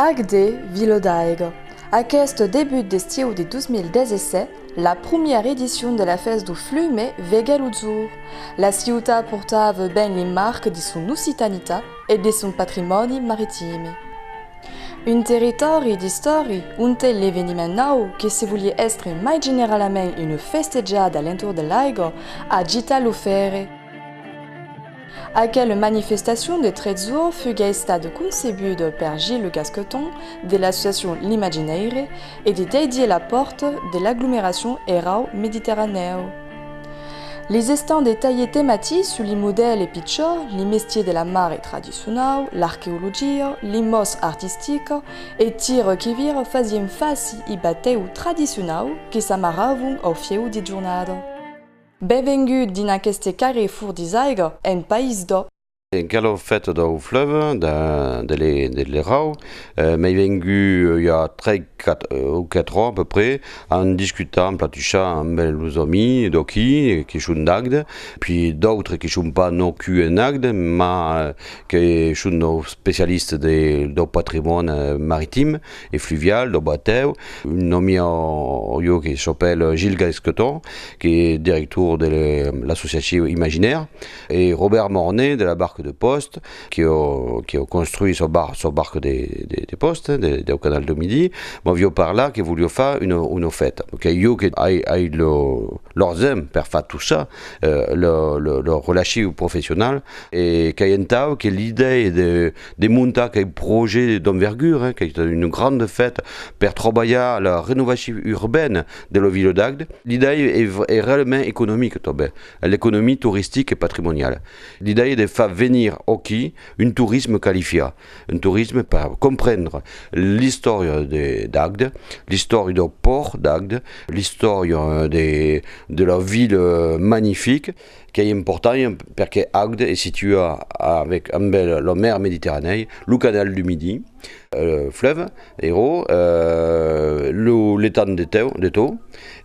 Agde Vila d'Aiga. Aquest début d'estiu de 2017, la première édition de la festa du Flume vegel uzur. La ciutat portava ben les marques de son occitanità et de son patrimoni maritime. Un territori d'histori on té l'événement nou que se volia estre mai generalment una festejada alentour de l'aigua agita l'ofere. Aquella manifestation de 13 jours fut stata concebuta per Gilles Gascoton de l'association L'Imaginaire et de dédier la porte de l'agglomération Erau Méditerraneo. Les stands détaillés thématiques sur les modèles et pictures, les métiers de la mare traditionnelle, l'archéologie, les mots artistiques et tirs qui virent faisaient face i bateu traditionnels qui s'amarraven au fieu de jornada. Benvingut din aquest carrefour d'Isaiga, en país do. Quelle fête do fleuve de l'Erau, m'est venu il y a 3-4 ans à peu près, en discutant, en platichant avec les amis qui sont d'Agde, puis d'autres qui ne sont pas non plus en Agde, mais qui sont spécialistes du patrimoine maritime et fluvial, du bateau. Un ami qui s'appelle Gilles Gascoton, qui est directeur de l'association Imaginaire, et Robert Mornet de la barque de poste qui a construit sa barque des postes au canal de Midi. Moi, je par là qui voulait faire une fête. Io qui a leurs aime pour faire tout ça, leur relation professionnel et qui a que l'idée de monter un projet d'envergure, qui est une grande fête pour travailler à la rénovation urbaine de la ville d'Agde. L'idée est réellement économique, l'économie touristique et patrimoniale. L'idée est de faire venir aussi un tourisme qualifié, un tourisme pour comprendre l'histoire d'Agde, l'histoire du port d'Agde, l'histoire de la ville magnifique, qui est important parce que Agde est située avec la mer Méditerranée, le canal du Midi, fleuve, Hérault, l'étang de Thau,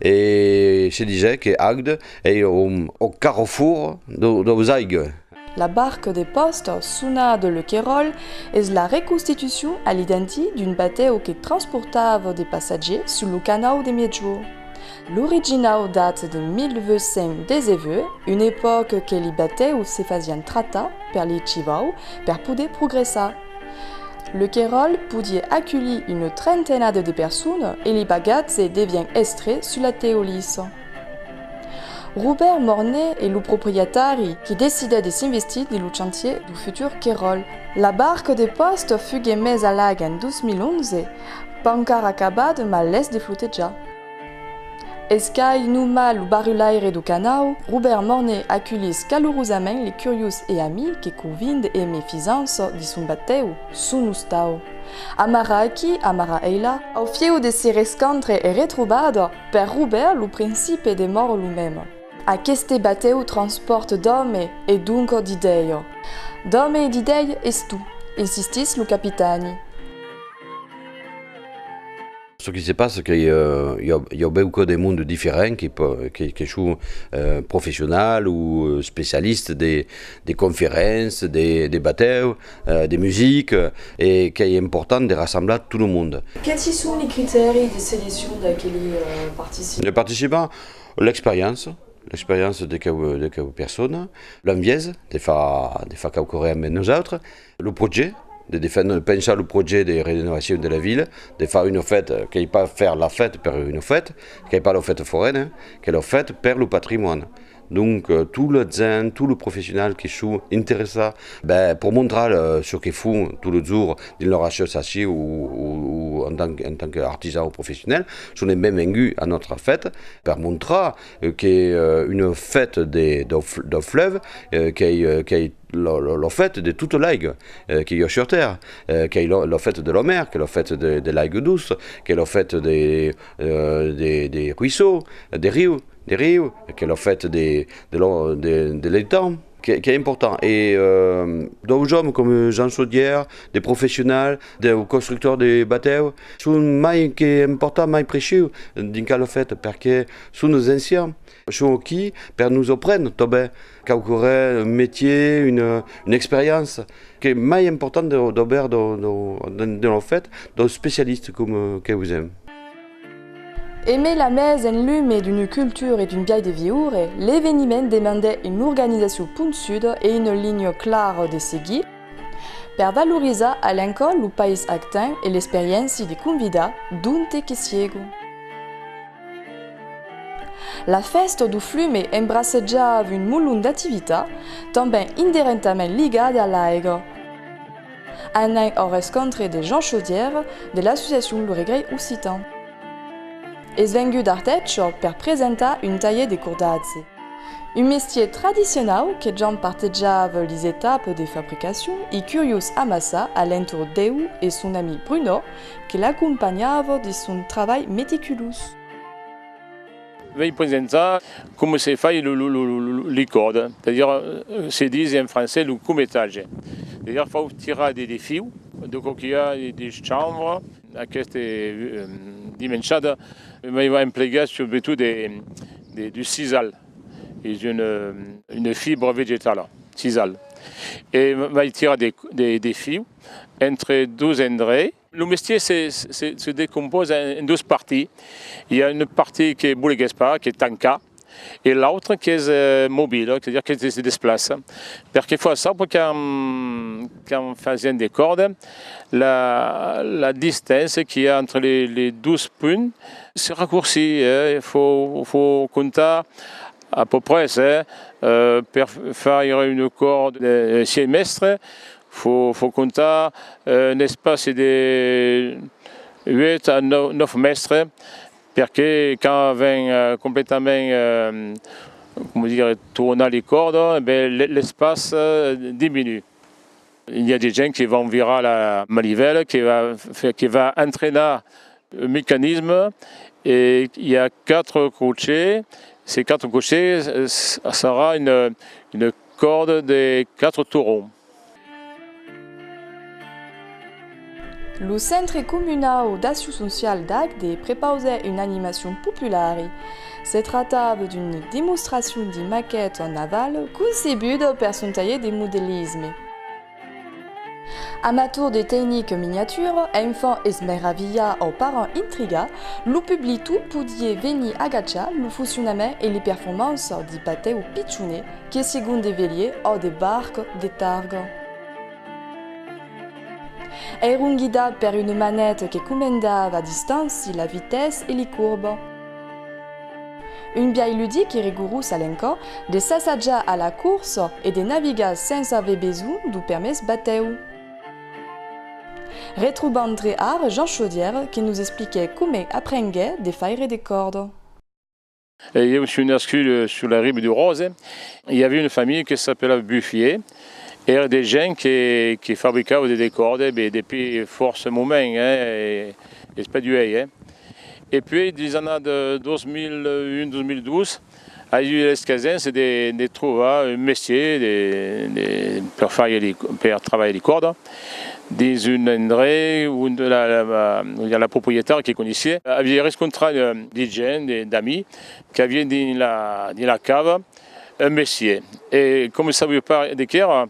et je disais que Agde est au carrefour de Aigues. La barque des postes, suna de Le Quérol, est la reconstitution à l'identique d'une bateau qui transportava des passagers sur le canal des Miedjour. L'original date de 1819, une époque que les bateaux se faisaient traiter par les chivaux pour pouvoir progresser. Le Quérol pouvait accueillir une trentaine de personnes et les bagages deviennent extraits sur la théolisse. Robert Mornet est le propriétaire qui décida de s'investir dans le chantier du futur Quérol. La barque de poste fut mise à l'agua en 2011, pas encore acabada, mais laisse de flotter déjà. Escai numa le barulaire du canal, Robert Mornet accueillit chaleureusement les curieux et amis qui conviennent et méfiance de son bateau, son ustao. Amara aqui, amara eila, au fieu de se rescontre et retroubada, per Robert le principe de mort lui-même. Aquest bateau transporte d'hommes et donc d'idées. D'hommes et d'idées est tout, insistit le capitaine. Ce qui se passe, c'est qu'il y a beaucoup de monde différents qui sont professionnels ou spécialistes des conférences, des bateaux, des musiques, et qu'il est important de rassembler tout le monde. Quels sont les critères de sélection des participants? Les participants, l'expérience de quelques personnes, l'envie de faire quelque chose avec nous autres, le projet, de penser le projet de rénovation de la ville, de faire une fête, qui n'est pas faire la fête pour une fête, qui n'est pas la fête foraine, qui est la fête pour le patrimoine. Donc, tout le gens, tout le professionnel qui sont intéressés pour montrer ce qu'ils font tous les jours dans leur association ou en tant qu'artisan ou professionnel, sont les mêmes venus à notre fête pour montrer qu'une fête de fleuve qui est la fête de toute l'aigle qui est sur terre, qui est la fête de la mer, qui est la fête de l'aigle douce, qui est la fête des ruisseaux, des rios, qui est la fête de l'étang, qui est important. Et d'autres hommes comme Jean Chaudière, des professionnels, des constructeurs de bateaux, sont mai qui est important, mai précieux dans quel fait, parce que sont nos anciens, sont qui pour nous apprendre, qu'il y un métier, une expérience, qui est mai important d'ober dans le fait, de spécialistes comme que vous aimez. Aimer la messe en lume d'une culture et d'une vieille de vivre, l'événement demandait une organisation point sud et une ligne claire de seguir pour valoriser à l'encore le pays actain et l'expérience des convidats d'un que ciego. La festa du flume embrasseggiava un mulun d'attività, també indirectament ligada all'aigua. Anant au rencontre de Jean Chaudière de l'association Le Regret Occitan. Es vengut d'Arteccio per presentar un taller de cordazze. Un métier traditionnel que Jean parteggiava les étapes de fabrication et curieux amassa à l'entour d'eux et son ami Bruno qui l'accompagnava de son travail méticuleux. Je présente comment se fait les cordes, c'est-à-dire, c'est dit en français le coumettage. C'est-à-dire qu'il faut tirer des fils, de coquilles, des chambres, à cette dimension, mais il va employer surtout du sisal, une fibre végétale, sisal. Et il va tirer des fils entre deux endroits. Le métier se décompose en deux parties. Il y a une partie qui est boulegespa, qui est tanka, et l'autre qui est mobile, c'est-à-dire qui se déplace. Parce qu'il faut savoir qu'en faisant des cordes, la distance qu'il y a entre les 12 points se raccourcit. Il faut compter à peu près pour faire une corde de 6 mètres. Il faut compter un espace de 8 à 9 mètres, parce que quand on vient complètement tourner les cordes, l'espace diminue. Il y a des gens qui vont virer la manivelle, qui va entraîner le mécanisme, et il y a 4 crochets. Ces 4 crochets sera une corde de 4 tourons. Le Centre Comunal d'Action Sociale d'Agde préparait une animation populaire. Se trattava d'une démonstration de maquettes en aval conçue par son taller de modélisme. Amateur de techniques miniatures, enfants esmeravilla aux parents intrigats, le public tout pouvait venir agachar le fonctionnement et les performances des bateaux pitchounés qui seguent des véliers ou des barques de targue. Erano guidati per une manette qui commandava à distance la vitesse et les courbes. Une vieille ludique et rigoureuse à l'encore, de s'assagger à la course et de naviguer sans avoir besoin du permis bateau. Retrouvant très art Jean Chaudière qui nous expliquait comment apprendre de faire des cordes. Il y a aussi une inscrite sur la rive du Rose. Il y avait une famille qui s'appelait Buffier. Il y a des gens qui fabriquaient des cordes depuis force moment, et c'est pas du hay. Et puis, dans les années de 2001-2012, il y a eu l'escasence de trouver un métier pour travailler les cordes. Dans un endroit où il y a la propriétaire qui connaissait, avait rencontré des gens, des amis, qui avaient dans la cave un métier. Et comme ça ne veut pas dire,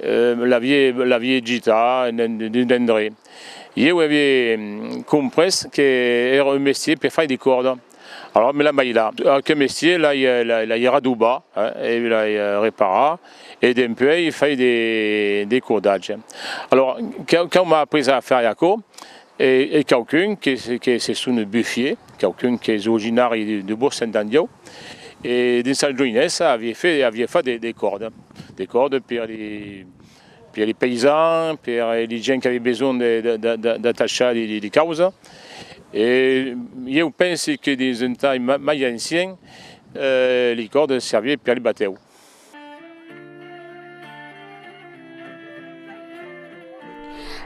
la vieille gita d'un endroit. Je avais compris que era un métier pour faire des cordes. Alors, mais là, il a un métier, là, il y a du bas, et il a réparé, et d'un peu, il fait des cordages. Alors, quand on m'a appris à faire Yako, et quelqu'un qui est sur le Buffier, quelqu'un qui est originaire de Bourg-Saint-Dandio, et dans sa jeunesse, avait fait des cordes. Des cordes pour les paysans, pour les gens qui avaient besoin d'attacher des causes. Et je pense que dans un temps plus ancien, les cordes servaient pour les bateaux.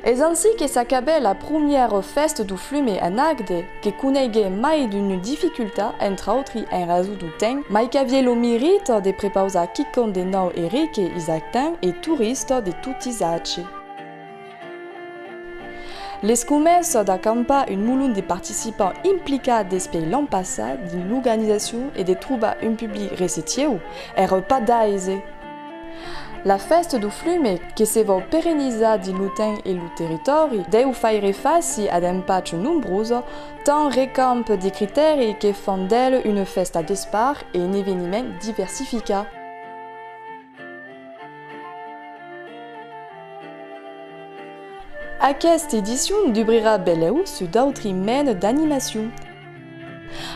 Et ainsi que s'acabait la première fête du flume en Agde, qui connaissait mai d'une difficulté, entre autres en raison du temps, mais qui avait le mérite de préparer quiconque de nous Eric et Isactin et touristes de tous les âges. Les commencent d'accompagner une moulin de participants impliqués depuis l'an passé dans l'organisation et de trouver un public réceptif n'était pas d'aisé. La fête du flume, qui se va pérenniser dans le temps et le territoire, deve faire face à des patchs nombreux, tant récampe des critères qui font d'elle une fête d'espoir et un événement diversifié. Cette édition durera beleu sur d'autres mènes d'animation.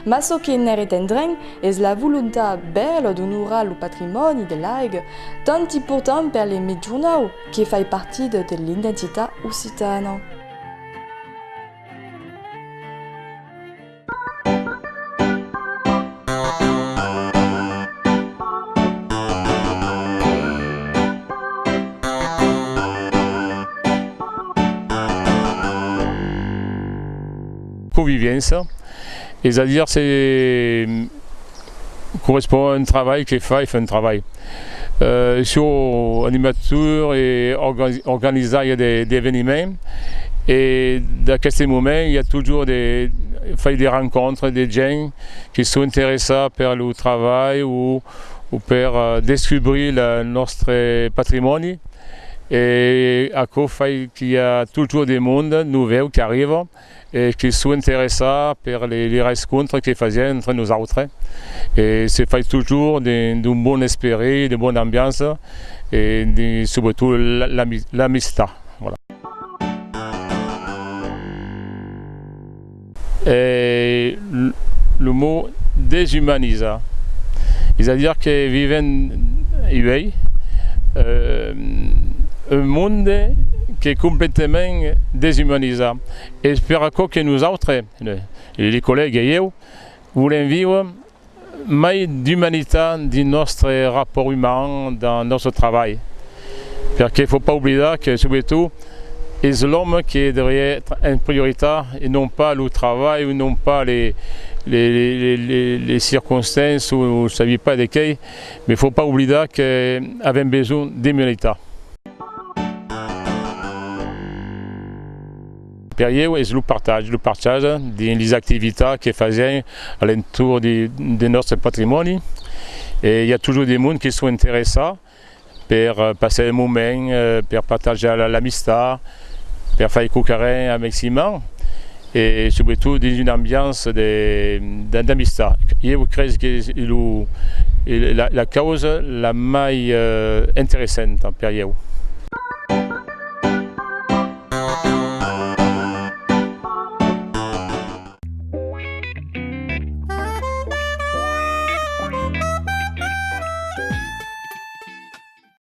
Ma ce qui n'est endren est la volonté belle d'honorer le patrimoine de l'Aigle, tant important pour les médias qui fait partie de l'identité occitane. Convivience, c'est-à-dire c'est correspond à un travail qui fait un travail. Sur animateur et organiser des événements et dans ces moments il y a toujours des rencontres, des gens qui sont intéressés par le travail ou pour découvrir notre patrimoine. Et à cause qu'il y a toujours des mondes nouveaux qui arrivent et qui sont intéressés par les rencontres qu'ils faisaient entre nous autres. Et c'est fait toujours d'un bon esprit, de bonne ambiance et surtout l'amitié. Voilà. Et le mot déshumaniser, c'est-à-dire que vivent un monde qui est complètement déshumanisé. Et j'espère que nous autres, les collègues et moi, voulons vivre mais d'humanité dans notre rapport humain, dans notre travail. Parce qu'il ne faut pas oublier que surtout, c'est l'homme qui devrait être en priorité et non pas le travail ou non pas les circonstances ou je ne savais pas desquelles. Mais il ne faut pas oublier qu'on avait besoin d'humanité. Derrière, c'est le partage des activités qui faisaient à l'entour de notre patrimoine. Et il y a toujours des gens qui sont intéressés pour passer un moment, pour partager l'amitié, pour faire coquer un maximum. Et surtout dans une ambiance d'amitié. Je crois que la cause la plus intéressante pour eux.